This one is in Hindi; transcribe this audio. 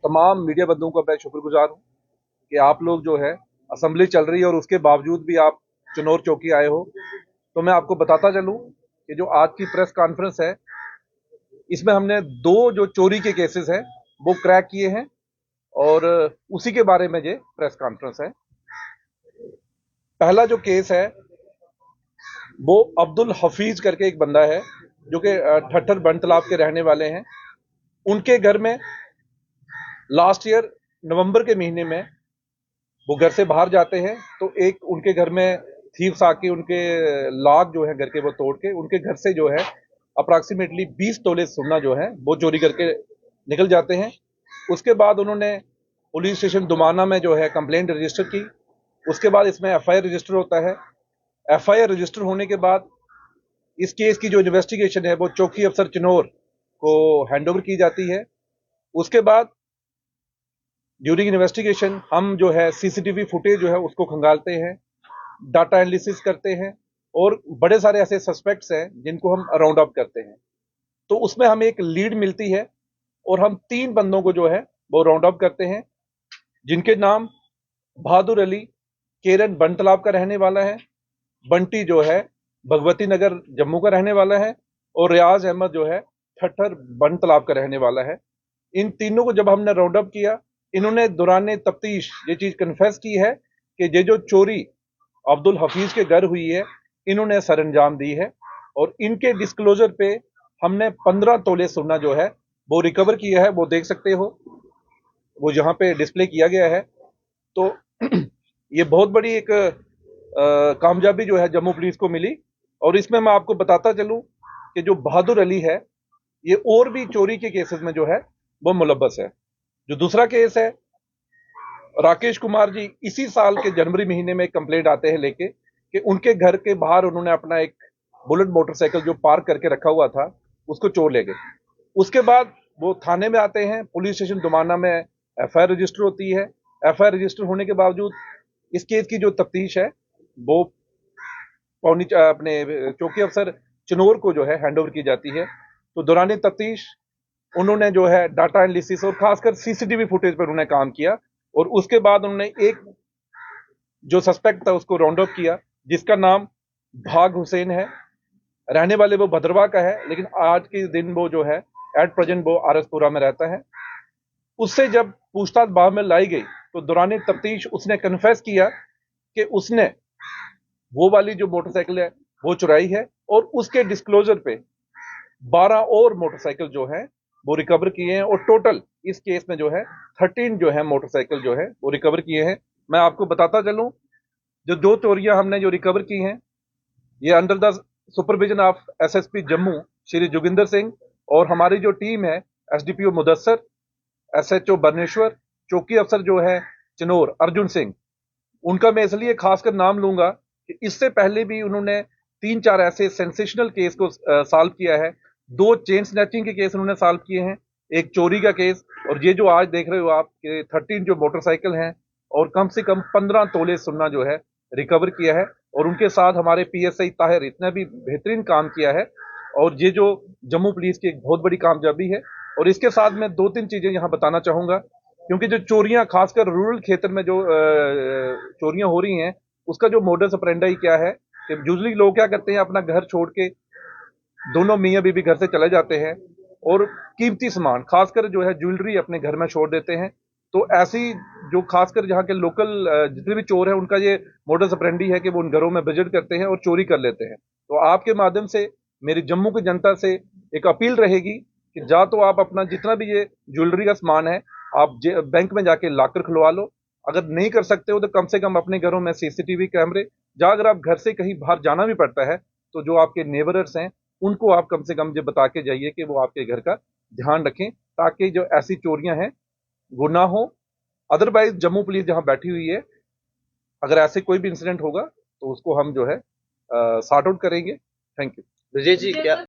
तमाम मीडिया बंधुओं का मैं शुक्रगुजार हूँ कि आप लोग जो है असेंबली चल रही है और उसके बावजूद भी आप चिनौर चौकी आए हो। तो मैं आपको बताता चलूं कि जो आज की प्रेस कॉन्फ्रेंस है इसमें हमने दो जो चोरी के केसेस हैं वो क्रैक किए हैं और उसी के बारे में ये प्रेस कॉन्फ्रेंस है। पहला जो केस है वो अब्दुल हफीज करके एक बंदा है जो कि ठट्ठर बन तालाब के रहने वाले हैं। उनके घर में लास्ट ईयर नवंबर के महीने में वो घर से बाहर जाते हैं तो एक उनके घर में थीव्स आके उनके लॉक जो है घर के वो तोड़ के उनके घर से जो है अप्रॉक्सीमेटली 20 तोले सोना जो है वो चोरी करके निकल जाते हैं। उसके बाद उन्होंने पुलिस स्टेशन दुमाना में जो है कंप्लेंट रजिस्टर की। उसके बाद इसमें एफआईआर रजिस्टर होता है। एफआईआर रजिस्टर होने के बाद इस केस की जो इन्वेस्टिगेशन है वो चौकी अफसर चिनौर को हैंडओवर की जाती है। उसके बाद ड्यूरिंग इन्वेस्टिगेशन हम जो है सीसीटीवी फुटेज जो है उसको खंगालते हैं, डाटा एनालिसिस करते हैं और बड़े सारे ऐसे सस्पेक्ट्स हैं जिनको हम राउंड अप करते हैं। तो उसमें हमें एक लीड मिलती है और हम 3 बंदों को जो है वो राउंड अप करते हैं जिनके नाम बहादुर अली केरन बन तालाब का रहने वाला है, बंटी जो है भगवती नगर जम्मू का रहने वाला है और रियाज अहमद जो है ठट्ठर बन तालाब का रहने वाला है। इन तीनों को जब हमने राउंड अप किया इन्होंने दौरान तफ्तीश ये चीज कन्फेस की है कि ये जो चोरी अब्दुल हफीज के घर हुई है इन्होंने सरंजाम दी है और इनके डिस्क्लोजर पे हमने 15 तोले सोना जो है वो रिकवर किया है। वो देख सकते हो वो यहाँ पे डिस्प्ले किया गया है। तो ये बहुत बड़ी एक कामयाबी जो है जम्मू पुलिस को मिली। और इसमें मैं आपको बताता चलूं कि जो बहादुर अली है ये और भी चोरी के केसेस में जो है वो मुलव्वस है। जो दूसरा केस है राकेश कुमार जी इसी साल के जनवरी महीने में एक कंप्लेंट आते हैं लेके कि उनके घर के बाहर उन्होंने अपना एक बुलेट मोटरसाइकिल जो पार्क करके रखा हुआ था उसको चोर ले गए। उसके बाद वो थाने में आते हैं, पुलिस स्टेशन दुमाना में एफआईआर रजिस्टर होती है। एफआईआर रजिस्टर होने के बावजूद इस केस की जो तफ्तीश है वो पौनी अपने चौकी अफसर चिनौर को जो है हैंडओवर की जाती है। तो दौरान तफ्तीश उन्होंने जो है डाटा एनालिसिस और खासकर सीसीटीवी फुटेज पर उन्होंने काम किया और उसके बाद उन्होंने एक जो सस्पेक्ट था उसको राउंड अप किया जिसका नाम भाग हुसैन है। रहने वाले वो भद्रवा का है लेकिन आज के दिन वो जो है एट प्रेजेंट वो आरसपुरा में रहता है। उससे जब पूछताछ बाद में लाई गई तो दौरान तफ्तीश उसने कन्फेस किया कि उसने वो वाली जो मोटरसाइकिल है वो चुराई है और उसके डिस्क्लोजर पे 12 और मोटरसाइकिल जो है वो रिकवर किए हैं और टोटल इस केस में जो है 13 जो है मोटरसाइकिल जो है वो रिकवर किए हैं। मैं आपको बताता चलूं जो 2 चोरियां हमने जो रिकवर की हैं ये under the supervision of SSP Jammu Shri Joginder Singh और हमारी जो टीम है एसडीपीओ मुदस्सर, एसएचओ बरनेश्वर, चौकी अफसर जो है चिनौर अर्जुन सिंह, उनका मैं इसलिए खासकर नाम लूंगा कि इससे पहले भी उन्होंने 3-4 ऐसे सेंसेशनल केस को सॉल्व किया है। 2 चेन स्नैचिंग के केस उन्होंने सॉल्व किए हैं, एक चोरी का केस और ये जो आज देख रहे हो आप कि 13 जो मोटरसाइकिल हैं और कम से कम 15 तोले सोना जो है रिकवर किया है। और उनके साथ हमारे पीएसआई ताहिर इतने भी बेहतरीन काम किया है और ये जो जम्मू पुलिस की एक बहुत बड़ी कामयाबी है। और इसके साथ मैं 2-3 चीजें यहाँ बताना चाहूंगा क्योंकि जो चोरियां खासकर रूरल क्षेत्र में जो चोरियां हो रही हैं उसका जो मोडस ऑपरेंडी क्या है कि यूजुअली लोग क्या करते हैं अपना घर छोड़ के दोनों मियाँ बीबी घर से चले जाते हैं और कीमती सामान खासकर जो है ज्वेलरी अपने घर में छोड़ देते हैं। तो ऐसी जो खासकर जहाँ के लोकल जितने भी चोर हैं उनका ये मोडस ऑपरेंडी है कि वो उन घरों में विजिट करते हैं और चोरी कर लेते हैं। तो आपके माध्यम से मेरी जम्मू की जनता से एक अपील रहेगी कि जा तो आप अपना जितना भी ये ज्वेलरी का सामान है आप बैंक में जाके लॉकर खुलवा लो। अगर नहीं कर सकते हो तो कम से कम अपने घरों में सीसीटीवी कैमरे, या अगर आप घर से कहीं बाहर जाना भी पड़ता है तो जो आपके नेबरर्स हैं उनको आप कम से कम ये बता के जाइए कि वो आपके घर का ध्यान रखें ताकि जो ऐसी चोरियां हैं वो ना हो। अदरवाइज जम्मू पुलिस जहां बैठी हुई है अगर ऐसे कोई भी इंसिडेंट होगा तो उसको हम जो है सॉर्ट आउट करेंगे। Thank you. विजय जी क्या